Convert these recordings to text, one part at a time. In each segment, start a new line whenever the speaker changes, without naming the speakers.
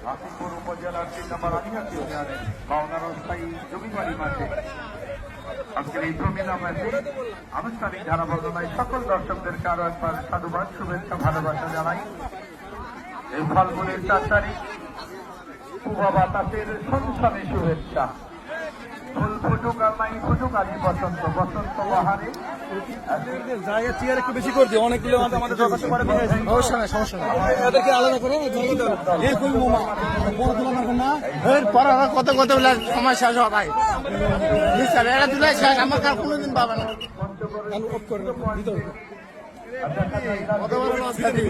হাতিপুর উপজেলার 3 নম্বর আদিবাসী ইউনিয়নে পাওনার অস্থায়ী জমিবাড়ি মাঠে আজকের এই প্রমিলা ম্যাচে আনুষ্ঠানিক ধারা বর্ণনায় সকল দর্শকদেরকে আরো একবার সাধুবাদ শুভেচ্ছা ভালোবাসা জানাই। এই ফাল্গুনের 4 তারিখ পূর্ব বাতাসের সনসনে শুভেচ্ছা। ফুল ফুটুক আর নাই ফুটুক, আজ বসন্ত বসন্ত বাহারে
জায়গা চেয়ার একটু বেশি করে দিও, অনেকগুলো আমাদের দরকার পড়ে। সমস্যা নাই, সমস্যা নাই, এদেরকে আলাদা করে এই কই মোমা বড় তুলা না না এর পর আর কত কত সময় শেষ হবে ভাই। নিশ্চয় এরা তুলে শেষ, আমার কার কোনোদিন পাবে না। আমি অফ করে ভিতর কতবার লস খাবি,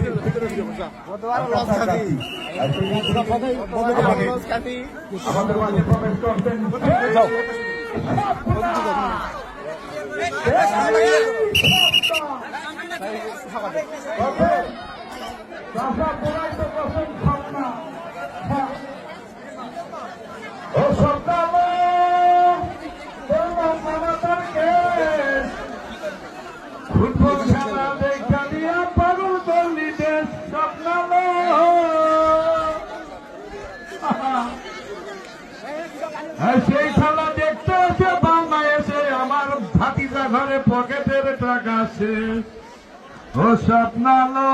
কতবার লস খাবি, লস খাবি।
আমাদের মাঝে প্রবেশ করছেন
যাও
ফুটবল খেলা দেখা দিয়া পাগল করলি দেশ স্বপ্নালো। সেই খেলা দেখতে এসে বাংলাদেশে আমার ভাতিজা ঘরে পকেটের টাকা শেষ ও স্বপ্নালো।